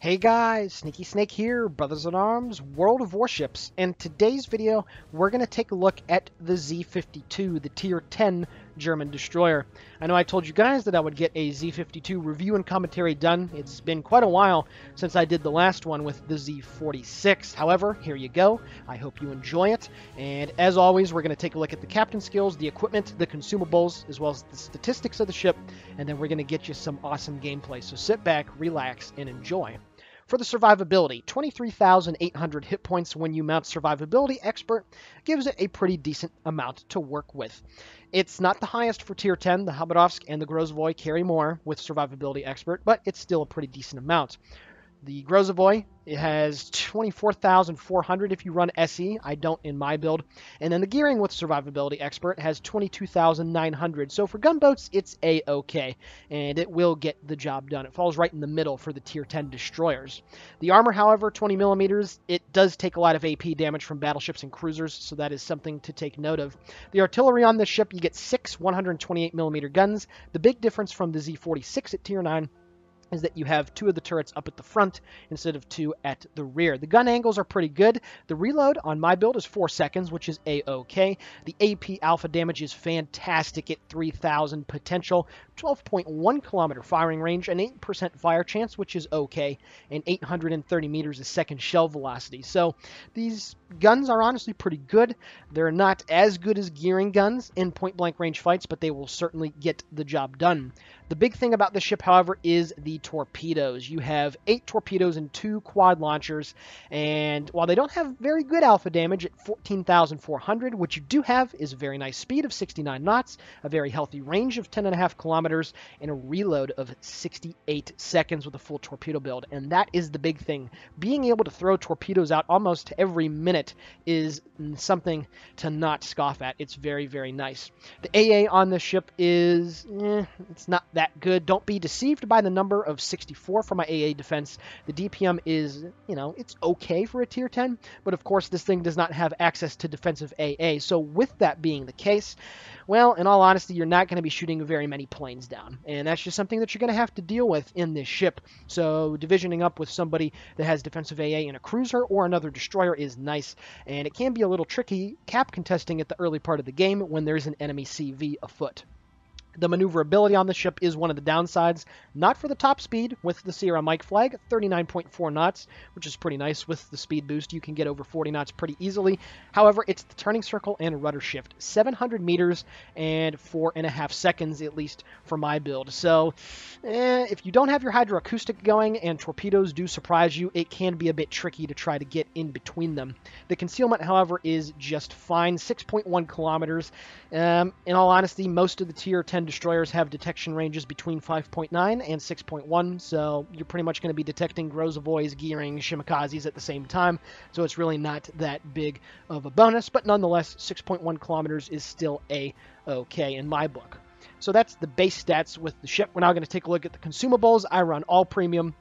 Hey guys, Sneaky Snake here, Brothers in Arms, World of Warships, and today's video we're going to take a look at the Z-52, the Tier 10 German destroyer. I know I told you guys that I would get a Z-52 review and commentary done. It's been quite a while since I did the last one with the Z-46. However, here you go. I hope you enjoy it. And as always, we're going to take a look at the captain skills, the equipment, the consumables, as well as the statistics of the ship, and then we're going to get you some awesome gameplay. So sit back, relax, and enjoy. For the survivability, 23,800 hit points when you mount Survivability Expert gives it a pretty decent amount to work with. It's not the highest for Tier 10, the Habadovsk and the Grozovoy carry more with Survivability Expert, but it's still a pretty decent amount. The Grozovoy, it has 24,400 if you run SE. I don't in my build. And then the gearing with Survivability Expert has 22,900. So for gunboats, it's A-OK, and it will get the job done. It falls right in the middle for the Tier 10 destroyers. The armor, however, 20 millimeters, it does take a lot of AP damage from battleships and cruisers, so that is something to take note of. The artillery on this ship, you get 6 128 millimeter guns. The big difference from the Z-46 at Tier 9 is that you have 2 of the turrets up at the front instead of 2 at the rear. The gun angles are pretty good. The reload on my build is 4 seconds, which is A-OK. The AP alpha damage is fantastic at 3,000 potential, 12.1 kilometer firing range, an 8% fire chance, which is OK, and 830 meters a second shell velocity. So these guns are honestly pretty good. They're not as good as gearing guns in point-blank range fights, but they will certainly get the job done. The big thing about this ship, however, is the torpedoes. You have 8 torpedoes and 2 quad launchers, and while they don't have very good alpha damage at 14,400, what you do have is a very nice speed of 69 knots, a very healthy range of 10.5 kilometers, and a reload of 68 seconds with a full torpedo build, and that is the big thing. Being able to throw torpedoes out almost every minute is something to not scoff at. It's very, very nice. The AA on this ship is, it's not that good. Don't be deceived by the number of 64 for my AA defense. The DPM is, it's okay for a Tier 10, but of course this thing does not have access to defensive AA. So with that being the case, well, in all honesty, you're not going to be shooting very many planes down, and that's just something that you're going to have to deal with in this ship. So divisioning up with somebody that has defensive AA in a cruiser or another destroyer is nice, and it can be a little tricky cap contesting at the early part of the game when there's an enemy CV afoot. The maneuverability on the ship is one of the downsides, not for the top speed with the Sierra Mike flag, 39.4 knots, which is pretty nice. With the speed boost, you can get over 40 knots pretty easily. However, it's the turning circle and rudder shift, 700 meters and 4.5 seconds, at least for my build. So if you don't have your hydroacoustic going and torpedoes do surprise you, it can be a bit tricky to try to get in between them. The concealment, however, is just fine, 6.1 kilometers. In all honesty, most of the Tier 10 destroyers have detection ranges between 5.9 and 6.1, so you're pretty much going to be detecting Grozovoys, gearing, Shimikazes at the same time, so it's really not that big of a bonus, but nonetheless, 6.1 kilometers is still A-OK in my book. So that's the base stats with the ship. We're now going to take a look at the consumables. I run all premium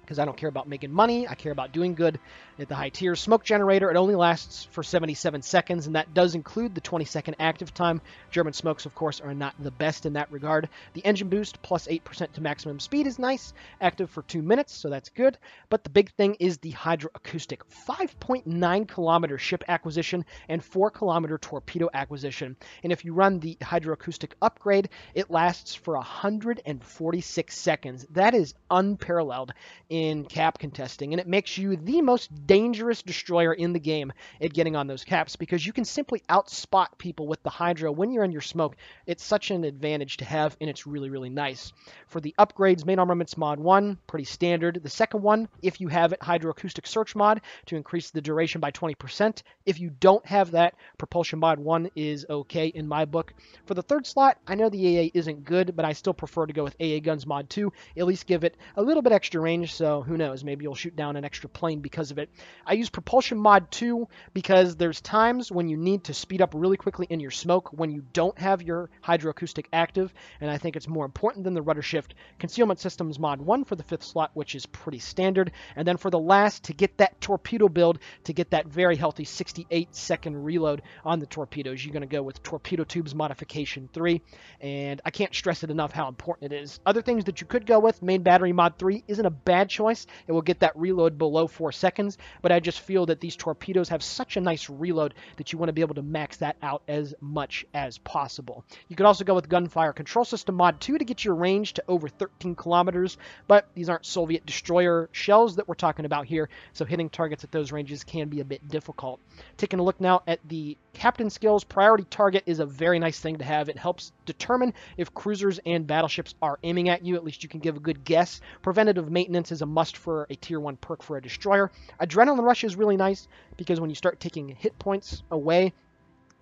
because I don't care about making money. I care about doing good at the high tiers. Smoke generator, it only lasts for 77 seconds, and that does include the 20-second active time. German smokes, of course, are not the best in that regard. The engine boost, plus 8% to maximum speed, is nice. Active for 2 minutes, so that's good. But the big thing is the hydroacoustic. 5.9 kilometer ship acquisition and 4 kilometer torpedo acquisition. And if you run the hydroacoustic upgrade, it lasts for 146 seconds. That is unparalleled in cap contesting, and it makes you the most dangerous destroyer in the game at getting on those caps, because you can simply outspot people with the hydro when you're in your smoke. It's such an advantage to have, and it's really, really nice. For the upgrades, main armaments mod 1, pretty standard. The second one, if you have it, hydroacoustic search mod to increase the duration by 20%. If you don't have that, propulsion mod 1 is okay in my book. For the third slot, I know the AA isn't good, but I still prefer to go with AA guns mod 2, at least give it a little bit extra range, so who knows, maybe you'll shoot down an extra plane because of it. I use propulsion mod 2 because there's times when you need to speed up really quickly in your smoke when you don't have your hydroacoustic active, and I think it's more important than the rudder shift. Concealment systems mod 1 for the 5th slot, which is pretty standard, and then for the last, to get that torpedo build, to get that very healthy 68-second reload on the torpedoes, you're going to go with torpedo tubes modification 3, and I can't stress it enough how important it is. Other things that you could go with, main battery mod 3 isn't a bad choice. It will get that reload below 4 seconds, but I just feel that these torpedoes have such a nice reload that you want to be able to max that out as much as possible. You could also go with Gunfire Control System Mod 2 to get your range to over 13 kilometers, but these aren't Soviet destroyer shells that we're talking about here, so hitting targets at those ranges can be a bit difficult. Taking a look now at the captain skills, priority target is a very nice thing to have. It helps determine if cruisers and battleships are aiming at you. At least you can give a good guess. Preventative maintenance is a must for a tier 1 perk for a destroyer. Adrenaline rush is really nice because when you start taking hit points away,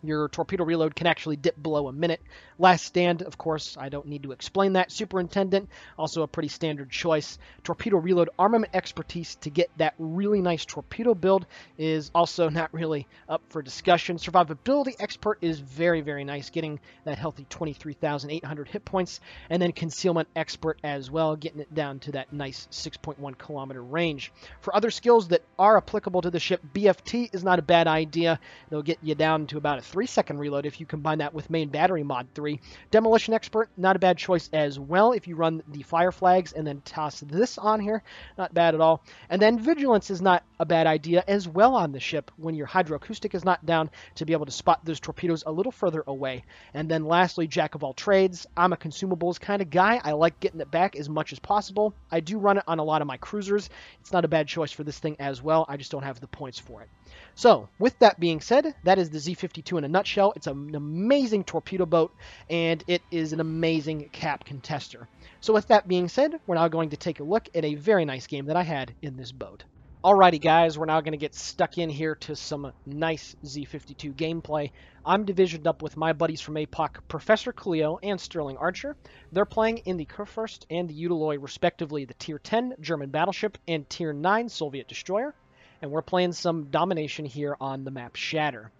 your torpedo reload can actually dip below a minute. Last stand, of course, I don't need to explain that. Superintendent, also a pretty standard choice. Torpedo reload armament expertise to get that really nice torpedo build is also not really up for discussion. Survivability expert is very, very nice, getting that healthy 23,800 hit points. And then concealment expert as well, getting it down to that nice 6.1 kilometer range. For other skills that are applicable to the ship, BFT is not a bad idea. They'll get you down to about a 3-second reload if you combine that with main battery mod 3. Demolition expert, not a bad choice as well if you run the fire flags and then toss this on here. Not bad at all. And then vigilance is not a bad idea as well on the ship when your hydroacoustic is not down to be able to spot those torpedoes a little further away. And then lastly, jack of all trades. I'm a consumables kind of guy. I like getting it back as much as possible. I do run it on a lot of my cruisers. It's not a bad choice for this thing as well. I just don't have the points for it. So, with that being said, that is the Z-52 in a nutshell. It's an amazing torpedo boat, and it is an amazing cap contester. So with that being said, we're now going to take a look at a very nice game that I had in this boat. Alrighty guys, we're now going to get stuck in here to some nice Z-52 gameplay. I'm divisioned up with my buddies from APOC, Professor Cleo and Sterling Archer. They're playing in the Kurfürst and the Utiloi, respectively, the Tier 10 German battleship and Tier 9 Soviet destroyer. And we're playing some domination here on the map Shatter.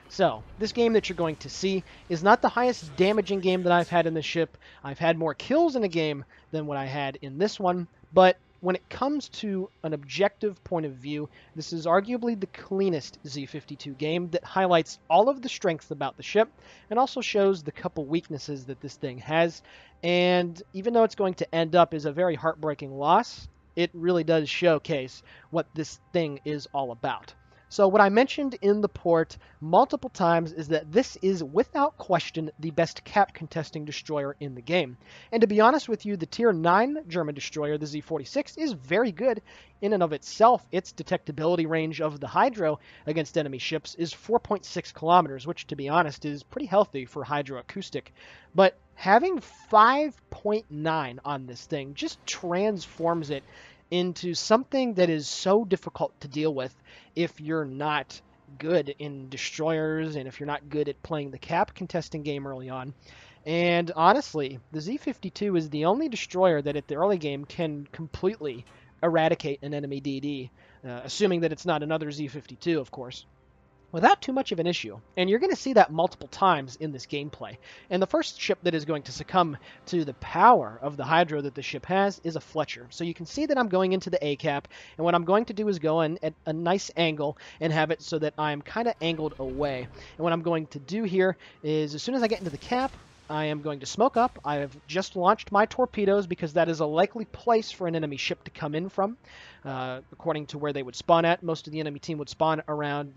So, this game that you're going to see is not the highest damaging game that I've had in the ship. I've had more kills in a game than what I had in this one, but when it comes to an objective point of view, this is arguably the cleanest Z-52 game that highlights all of the strengths about the ship and also shows the couple weaknesses that this thing has. And even though it's going to end up as a very heartbreaking loss, it really does showcase what this thing is all about. So what I mentioned in the port multiple times is that this is without question the best cap contesting destroyer in the game. And to be honest with you, the Tier 9 German destroyer, the Z-46, is very good in and of itself. Its detectability range of the hydro against enemy ships is 4.6 kilometers, which to be honest is pretty healthy for hydroacoustic. But having 5.9 on this thing just transforms it into something that is so difficult to deal with if you're not good in destroyers and if you're not good at playing the cap contesting game early on. And honestly, the Z-52 is the only destroyer that at the early game can completely eradicate an enemy DD, assuming that it's not another Z-52, of course, without too much of an issue. And you're going to see that multiple times in this gameplay. And the first ship that is going to succumb to the power of the hydro that the ship has is a Fletcher. So you can see that I'm going into the A cap, and what I'm going to do is go in at a nice angle and have it so that I'm kind of angled away. And what I'm going to do here is as soon as I get into the cap, I am going to smoke up. I have just launched my torpedoes because that is a likely place for an enemy ship to come in from. According to where they would spawn at, most of the enemy team would spawn around,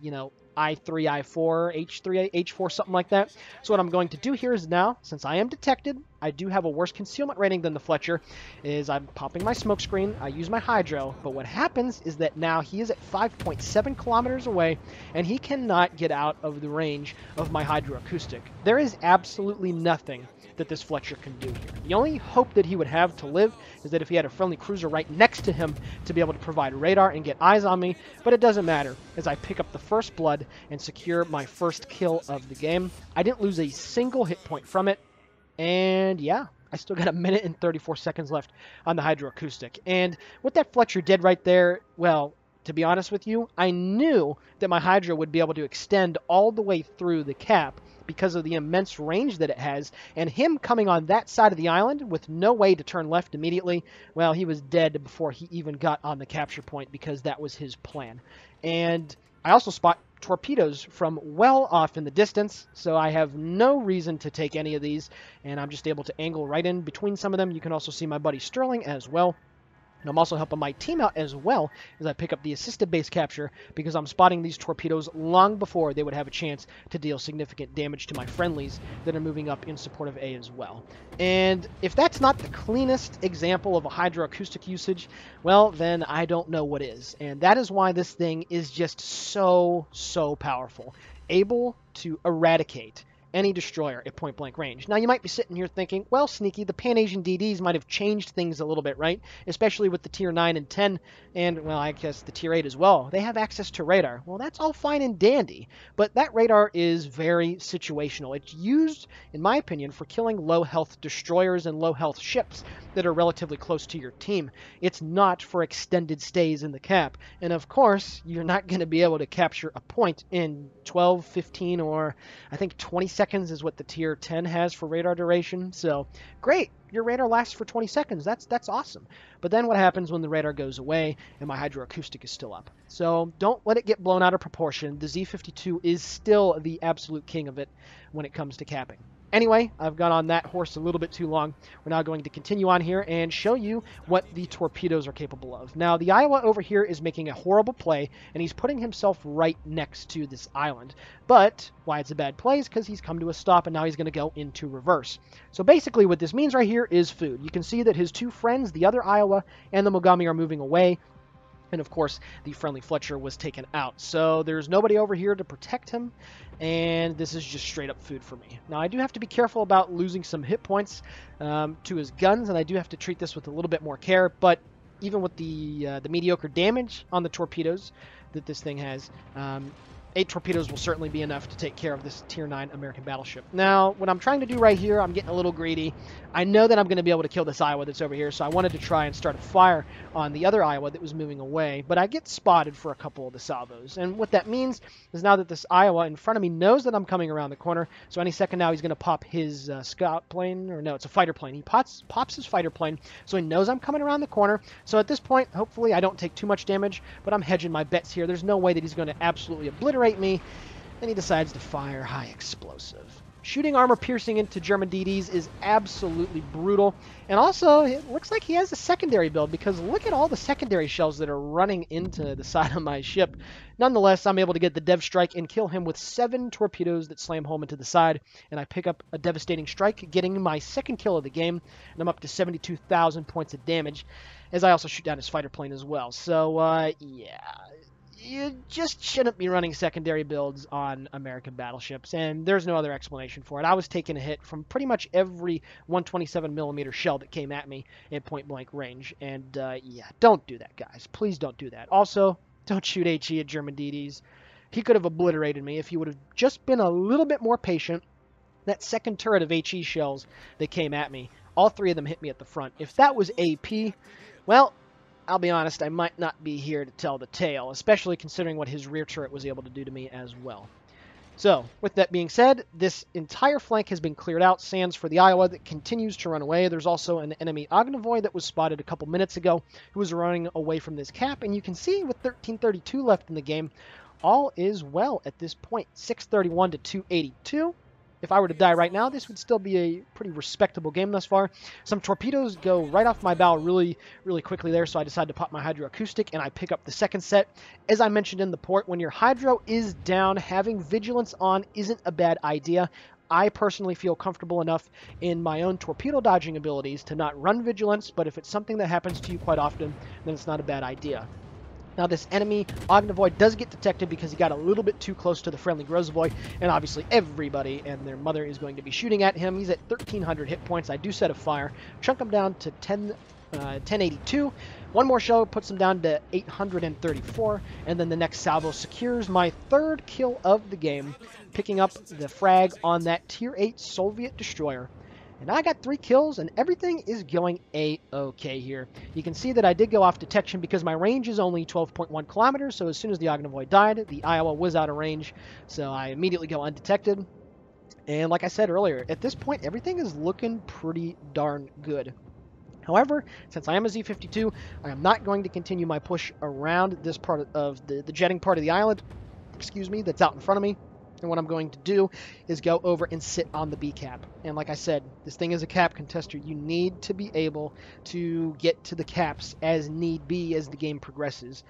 I3, I4, H3, H4, something like that. So what I'm going to do here is now, since I am detected, I do have a worse concealment rating than the Fletcher, is I'm popping my smoke screen, I use my hydro, but what happens is that now he is at 5.7 kilometers away, and he cannot get out of the range of my hydroacoustic. There is absolutely nothing that this Fletcher can do here. The only hope that he would have to live is that if he had a friendly cruiser right next to him to be able to provide radar and get eyes on me, but it doesn't matter as I pick up the first blood and secure my first kill of the game. I didn't lose a single hit point from it, and yeah, I still got a minute and 34 seconds left on the hydroacoustic. And what that Fletcher did right there, well, to be honest with you, I knew that my hydro would be able to extend all the way through the cap because of the immense range that it has, and him coming on that side of the island with no way to turn left immediately, well, he was dead before he even got on the capture point because that was his plan. And I also spot torpedoes from well off in the distance, so I have no reason to take any of these, and I'm just able to angle right in between some of them. You can also see my buddy Sterling as well. And I'm also helping my team out as well as I pick up the assisted base capture because I'm spotting these torpedoes long before they would have a chance to deal significant damage to my friendlies that are moving up in support of A as well. And if that's not the cleanest example of a hydroacoustic usage, well, then I don't know what is. And that is why this thing is just so powerful, able to eradicate any destroyer at point-blank range. Now, you might be sitting here thinking, well, Sneaky, the Pan-Asian DDs might have changed things a little bit, right? Especially with the Tier 9 and 10, and, well, I guess the Tier 8 as well. They have access to radar. Well, that's all fine and dandy, but that radar is very situational. It's used, in my opinion, for killing low-health destroyers and low-health ships that are relatively close to your team. It's not for extended stays in the cap. And, of course, you're not going to be able to capture a point in 12, 15, or I think 20 seconds is what the Tier 10 has for radar duration. So, great. Your radar lasts for 20 seconds. That's awesome. But then what happens when the radar goes away and my hydroacoustic is still up? So don't let it get blown out of proportion. The Z-52 is still the absolute king of it when it comes to capping. Anyway, I've gone on that horse a little bit too long. We're now going to continue on here and show you what the torpedoes are capable of. Now, the Iowa over here is making a horrible play, and he's putting himself right next to this island. But why it's a bad play is because he's come to a stop, and now he's going to go into reverse. So basically what this means right here is food. You can see that his two friends, the other Iowa and the Mogami, are moving away. And of course, the friendly Fletcher was taken out. So there's nobody over here to protect him. And this is just straight up food for me. Now, I do have to be careful about losing some hit points to his guns. And I do have to treat this with a little bit more care. But even with the mediocre damage on the torpedoes that this thing has, 8 torpedoes will certainly be enough to take care of this Tier 9 American battleship. Now, what I'm trying to do right here, I'm getting a little greedy. I know that I'm going to be able to kill this Iowa that's over here, so I wanted to try and start a fire on the other Iowa that was moving away, but I get spotted for a couple of the salvos. And what that means is now that this Iowa in front of me knows that I'm coming around the corner, so any second now he's going to pop his scout plane, or no, it's a fighter plane. He pops his fighter plane, so he knows I'm coming around the corner. So at this point, hopefully I don't take too much damage, but I'm hedging my bets here. There's no way that he's going to absolutely obliterate me. Then he decides to fire high explosive. Shooting armor piercing into German DDs is absolutely brutal. And also, it looks like he has a secondary build because look at all the secondary shells that are running into the side of my ship. Nonetheless, I'm able to get the dev strike and kill him with 7 torpedoes that slam home into the side. And I pick up a devastating strike, getting my second kill of the game. And I'm up to 72,000 points of damage, as I also shoot down his fighter plane as well. So, yeah. You just shouldn't be running secondary builds on American battleships, and there's no other explanation for it. I was taking a hit from pretty much every 127mm shell that came at me at point-blank range, and yeah, don't do that, guys. Please don't do that. Also, don't shoot HE at German DDs. He could have obliterated me if he would have just been a little bit more patient. That second turret of HE shells that came at me, all 3 of them hit me at the front. If that was AP, well, I'll be honest, I might not be here to tell the tale, especially considering what his rear turret was able to do to me as well. So, with that being said, this entire flank has been cleared out, sans for the Iowa that continues to run away. There's also an enemy Ognavoy that was spotted a couple minutes ago who was running away from this cap, and you can see with 1332 left in the game, all is well at this point. 631 to 282. If I were to die right now, this would still be a pretty respectable game thus far. Some torpedoes go right off my bow really quickly there, so I decide to pop my hydroacoustic, and I pick up the second set. As I mentioned in the port, when your hydro is down, having vigilance on isn't a bad idea. I personally feel comfortable enough in my own torpedo dodging abilities to not run vigilance, but if it's something that happens to you quite often, then it's not a bad idea. Now, this enemy Ognavoy does get detected because he got a little bit too close to the friendly Grozavoy, and obviously everybody and their mother is going to be shooting at him. He's at 1,300 hit points. I do set a fire, chunk him down to 1082. One more shell puts him down to 834, and then the next salvo secures my 3rd kill of the game, picking up the frag on that Tier 8 Soviet destroyer. And I got 3 kills, and everything is going A-okay here. You can see that I did go off detection because my range is only 12.1 kilometers, so as soon as the Ognavoy died, the Iowa was out of range, so I immediately go undetected. And like I said earlier, at this point, everything is looking pretty darn good. However, since I am a Z-52, I am not going to continue my push around this part of the jetting part of the island, excuse me, that's out in front of me. And what I'm going to do is go over and sit on the B cap. And like I said, this thing is a cap contester. You need to be able to get to the caps as need be as the game progresses.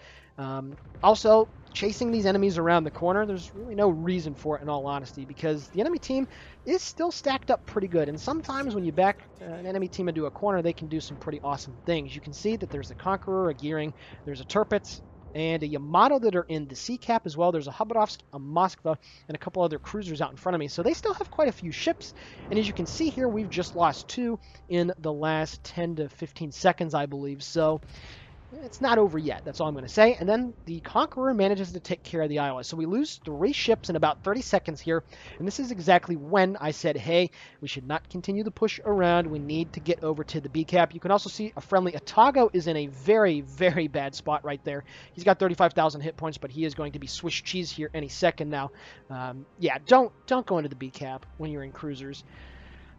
Also, chasing these enemies around the corner, there's really no reason for it in all honesty, because the enemy team is still stacked up pretty good. And sometimes when you back an enemy team into a corner, they can do some pretty awesome things. You can see that there's a Conqueror, a Gearing, there's a Tirpitz, and a Yamato that are in the C cap as well. There's a Habadovsk, a Moskva, and a couple other cruisers out in front of me. So they still have quite a few ships. And as you can see here, we've just lost 2 in the last 10 to 15 seconds, I believe. So it's not over yet. That's all I'm going to say. And then the Conqueror manages to take care of the Iowa. So we lose 3 ships in about 30 seconds here. And this is exactly when I said, hey, we should not continue the push around. We need to get over to the B cap. You can also see a friendly Atago is in a very, very bad spot right there. He's got 35,000 hit points, but he is going to be Swiss cheese here any second now. Yeah, don't go into the B cap when you're in cruisers.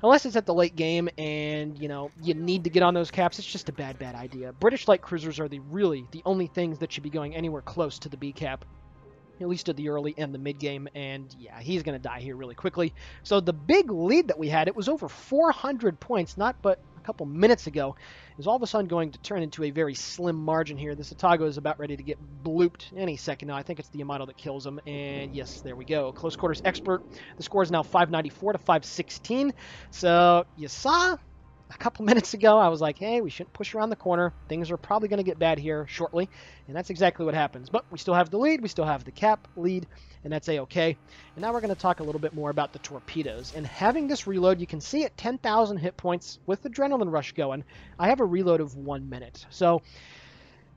Unless it's at the late game and, you know, you need to get on those caps, it's just a bad idea. British light cruisers are really the only things that should be going anywhere close to the B cap, at least at the early and the mid game. And yeah, he's going to die here really quickly. So the big lead that we had, it was over 400 points, not but a couple minutes ago, is all of a sudden going to turn into a very slim margin here. This Atago is about ready to get blooped any second now. I think it's the Yamato that kills him. And yes, there we go. Close quarters expert. The score is now 594 to 516. So you saw a couple minutes ago, I was like, hey, we shouldn't push around the corner. Things are probably going to get bad here shortly. And that's exactly what happens. But we still have the lead. We still have the cap lead. And that's A-okay. And now we're going to talk a little bit more about the Torpedoes. And having this reload, you can see at 10,000 hit points with Adrenaline Rush going, I have a reload of 1 minute. So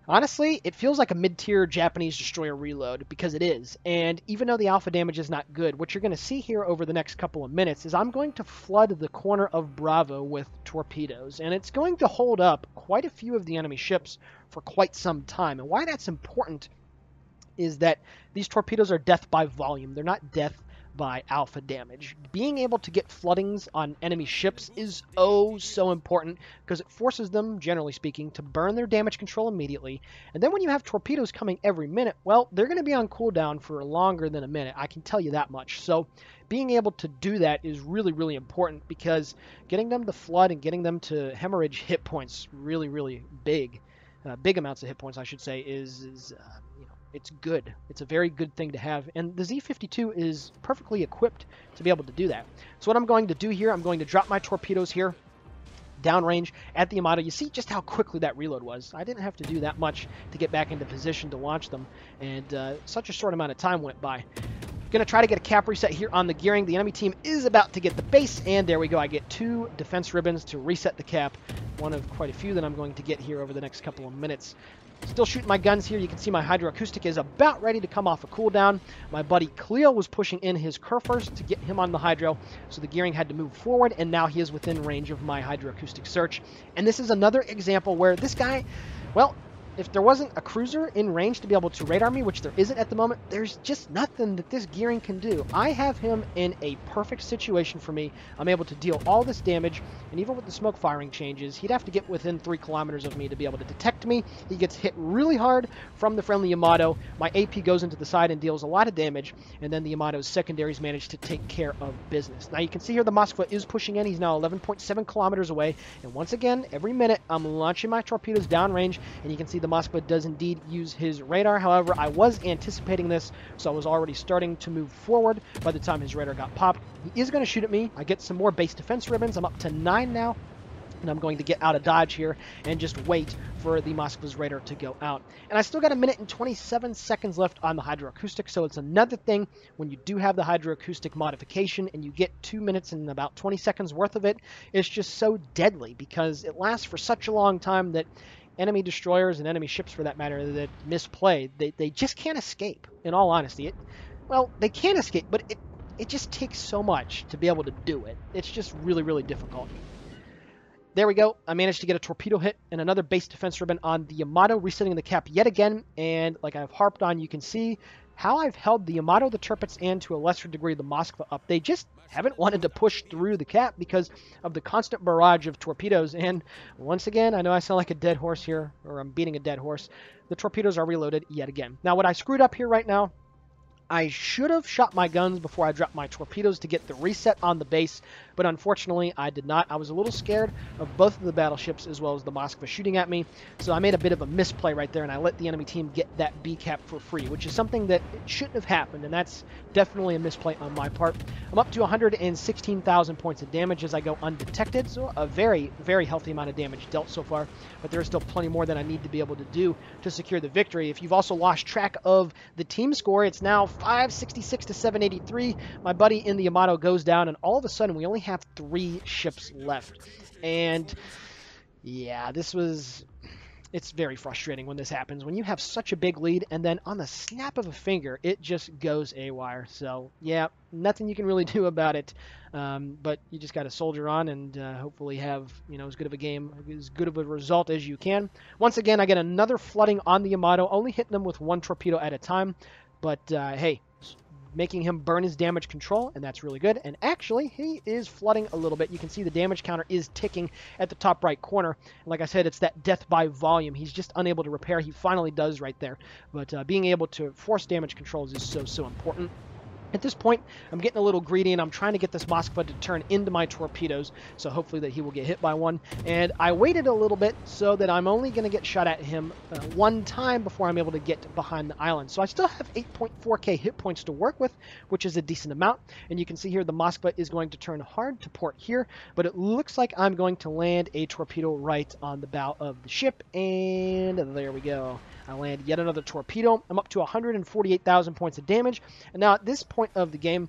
honestly, it feels like a mid-tier Japanese destroyer reload, because it is. And even though the alpha damage is not good, what you're going to see here over the next couple of minutes is I'm going to flood the corner of Bravo with torpedoes. And it's going to hold up quite a few of the enemy ships for quite some time. And why that's important is that these torpedoes are death by volume. They're not death by alpha damage. Being able to get floodings on enemy ships is oh so important, because it forces them, generally speaking, to burn their damage control immediately. And then when you have torpedoes coming every minute, well, they're going to be on cooldown for longer than a minute. I can tell you that much. So being able to do that is really important, because getting them to flood and getting them to hemorrhage hit points really big amounts of hit points, I should say, is you know, it's good. It's a very good thing to have, and the Z-52 is perfectly equipped to be able to do that. So what I'm going to do here, I'm going to drop my torpedoes here downrange at the Yamato. You see just how quickly that reload was. I didn't have to do that much to get back into position to launch them, and such a short amount of time went by. Going to try to get a cap reset here on the gearing. The enemy team is about to get the base, and there we go. I get 2 defense ribbons to reset the cap. One of quite a few that I'm going to get here over the next couple of minutes. Still shooting my guns here. You can see my hydroacoustic is about ready to come off a cooldown. My buddy Cleo was pushing in his Kerfers to get him on the hydro, so the gearing had to move forward, and now he is within range of my hydroacoustic search. And this is another example where this guy, well, if there wasn't a cruiser in range to be able to radar me, which there isn't at the moment, there's just nothing that this gearing can do. I have him in a perfect situation for me. I'm able to deal all this damage, and even with the smoke firing changes, he'd have to get within 3 kilometers of me to be able to detect me. He gets hit really hard from the friendly Yamato. My AP goes into the side and deals a lot of damage, and then the Yamato's secondaries manage to take care of business. Now you can see here the Moskva is pushing in. He's now 11.7 kilometers away, and once again, every minute, I'm launching my torpedoes downrange, and you can see the Moskva does indeed use his radar. However, I was anticipating this, so I was already starting to move forward by the time his radar got popped. He is going to shoot at me. I get some more base defense ribbons. I'm up to 9 now, and I'm going to get out of dodge here and just wait for the Moskva's radar to go out. And I still got 1 minute and 27 seconds left on the hydroacoustic, so it's another thing when you do have the hydroacoustic modification and you get 2 minutes and about 20 seconds worth of it, it's just so deadly because it lasts for such a long time that enemy destroyers and enemy ships, for that matter, that misplay, they just can't escape, in all honesty. Well, they can escape, but it just takes so much to be able to do it. It's just really difficult. There we go. I managed to get a torpedo hit and another base defense ribbon on the Yamato, resetting the cap yet again. And like I've harped on, you can see how I've held the Yamato, the Tirpitz, and to a lesser degree the Moskva up. They just haven't wanted to push through the cap because of the constant barrage of torpedoes. And once again, I know I sound like a dead horse here, or I'm beating a dead horse. The torpedoes are reloaded yet again. Now, what I screwed up here right now, I should have shot my guns before I dropped my torpedoes to get the reset on the base, but unfortunately I did not. I was a little scared of both of the battleships as well as the Moskva shooting at me, so I made a bit of a misplay right there, and I let the enemy team get that B cap for free, which is something that it shouldn't have happened, and that's definitely a misplay on my part. I'm up to 116,000 points of damage as I go undetected, so a very, very healthy amount of damage dealt so far, but there's still plenty more that I need to be able to do to secure the victory. If you've also lost track of the team score, it's now 566 to 783. My buddy in the Yamato goes down, and all of a sudden we only have 3 ships left. And yeah, it's very frustrating when this happens, when you have such a big lead and then on the snap of a finger it just goes awire. So yeah, nothing you can really do about it, but you just got to soldier on and hopefully have as good of a game, as good of a result as you can. Once again, I get another flooding on the Yamato, only hitting them with 1 torpedo at a time, but hey, making him burn his damage control, and that's really good. And actually, he is flooding a little bit. You can see the damage counter is ticking at the top right corner. And like I said, it's that death by volume. He's just unable to repair. He finally does right there. But being able to force damage controls is so important. At this point, I'm getting a little greedy, and I'm trying to get this Moskva to turn into my torpedoes, so hopefully that he will get hit by one. And I waited a little bit so that I'm only going to get shot at him 1 time before I'm able to get behind the island. So I still have 8.4k hit points to work with, which is a decent amount. And you can see here the Moskva is going to turn hard to port here, but it looks like I'm going to land a torpedo right on the bow of the ship, and there we go. I land yet another torpedo. I'm up to 148,000 points of damage, and now at this point of the game,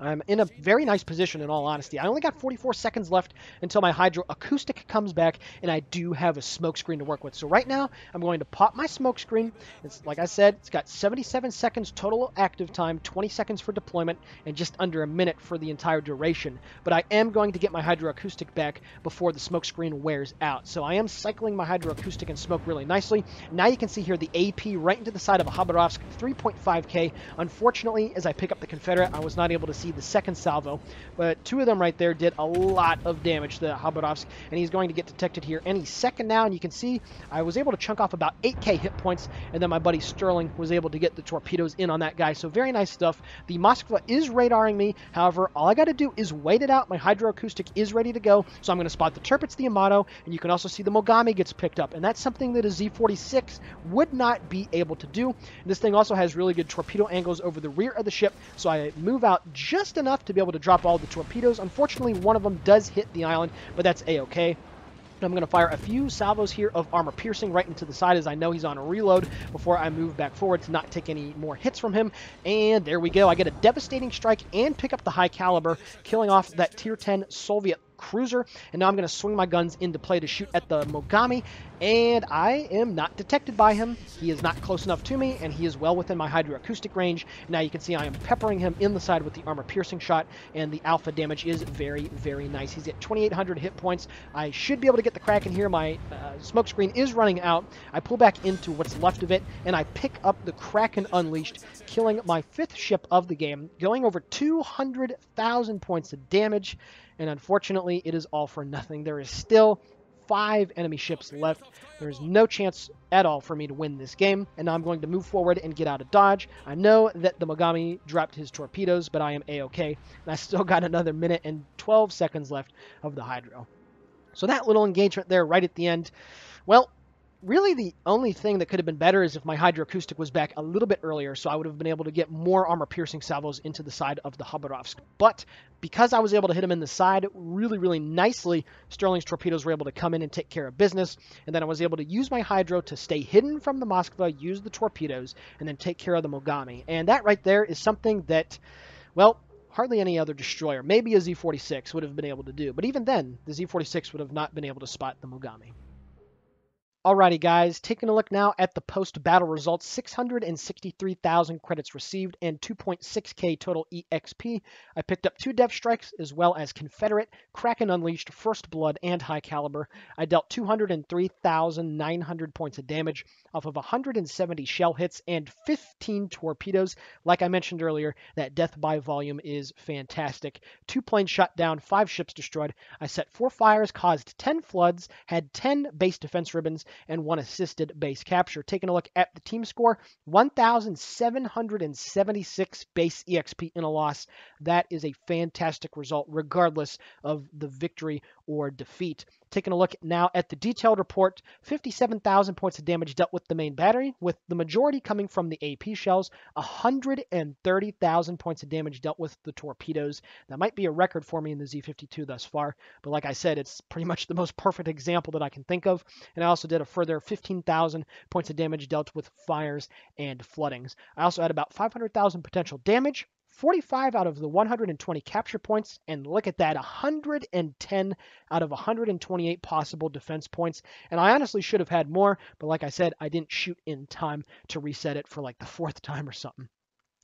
I'm in a very nice position, in all honesty. I only got 44 seconds left until my hydroacoustic comes back, and I do have a smoke screen to work with. So right now, I'm going to pop my smoke screen. It's like I said, it's got 77 seconds total active time, 20 seconds for deployment, and just under a minute for the entire duration. But I am going to get my hydroacoustic back before the smoke screen wears out. So I am cycling my hydroacoustic and smoke really nicely. Now you can see here the AP right into the side of a Khabarovsk, 3.5k. Unfortunately, as I pick up the Confederate, I was not able to see the second salvo, but 2 of them right there did a lot of damage to Khabarovsk, and he's going to get detected here any second now. And you can see I was able to chunk off about 8k hit points, and then my buddy Sterling was able to get the torpedoes in on that guy. So very nice stuff. The Moskva is radaring me. However, all I got to do is wait it out. My hydroacoustic is ready to go, so I'm going to spot the Tirpitz, the Yamato, and you can also see the Mogami gets picked up, and that's something that a Z-46 would not be able to do. And this thing also has really good torpedo angles over the rear of the ship, so I move out just enough to be able to drop all the torpedoes. Unfortunately, one of them does hit the island, but that's a-okay. I'm going to fire a few salvos here of armor piercing right into the side as I know he's on a reload before I move back forward to not take any more hits from him. And there we go. I get a devastating strike and pick up the high caliber, killing off that tier 10 Soviet cruiser. And now I'm going to swing my guns into play to shoot at the Mogami, and I am not detected by him. He is not close enough to me, and he is well within my hydroacoustic range. Now you can see I am peppering him in the side with the armor piercing shot, and the alpha damage is very, very nice. He's at 2,800 hit points. I should be able to get the Kraken here. My smoke screen is running out. I pull back into what's left of it, and I pick up the Kraken Unleashed, killing my 5th ship of the game, going over 200,000 points of damage. And unfortunately, it is all for nothing. There is still 5 enemy ships left. There's no chance at all for me to win this game, and now I'm going to move forward and get out of dodge. I know that the Mogami dropped his torpedoes, but I am a-okay, and I still got another minute and 12 seconds left of the hydro. So that little engagement there right at the end, well, really the only thing that could have been better is if my hydroacoustic was back a little bit earlier, so I would have been able to get more armor-piercing salvos into the side of the Khabarovsk. But because I was able to hit him in the side really, really nicely, Sterling's torpedoes were able to come in and take care of business, and then I was able to use my hydro to stay hidden from the Moskva, use the torpedoes, and then take care of the Mogami. And that right there is something that, well, hardly any other destroyer, maybe a Z-46, would have been able to do. But even then, the Z-46 would have not been able to spot the Mogami. Alrighty guys, taking a look now at the post-battle results. 663,000 credits received and 2.6k total EXP. I picked up 2 dev strikes as well as Confederate, Kraken Unleashed, First Blood, and High Caliber. I dealt 203,900 points of damage off of 170 shell hits and 15 torpedoes. Like I mentioned earlier, that death by volume is fantastic. 2 planes shot down, 5 ships destroyed. I set 4 fires, caused 10 floods, had 10 base defense ribbons, and 1 assisted base capture. Taking a look at the team score, 1,776 base EXP in a loss. That is a fantastic result, regardless of the victory or defeat. Taking a look now at the detailed report, 57,000 points of damage dealt with the main battery, with the majority coming from the AP shells, 130,000 points of damage dealt with the torpedoes. That might be a record for me in the Z-52 thus far, but like I said, it's pretty much the most perfect example that I can think of. And I also did a further 15,000 points of damage dealt with fires and floodings. I also had about 500,000 potential damage, 45 out of the 120 capture points, and look at that, 110 out of 128 possible defense points. And I honestly should have had more, but like I said, I didn't shoot in time to reset it for like the 4th time or something.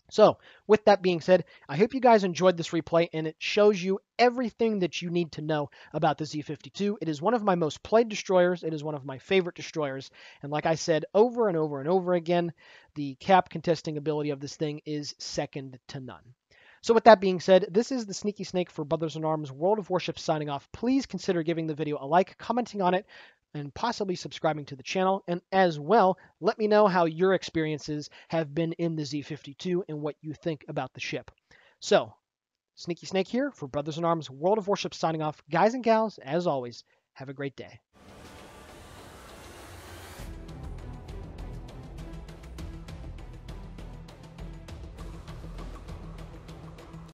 So, with that being said, I hope you guys enjoyed this replay, and it shows you everything that you need to know about the Z-52. It is one of my most played destroyers. It is one of my favorite destroyers. And like I said over and over and over again, the cap contesting ability of this thing is second to none. So with that being said, this is the Sneaky Snake for Brothers in Arms World of Warships signing off. Please consider giving the video a like, commenting on it, and possibly subscribing to the channel. And as well, let me know how your experiences have been in the Z-52 and what you think about the ship. So, Sneaky Snake here for Brothers in Arms World of Warships signing off. Guys and gals, as always, have a great day.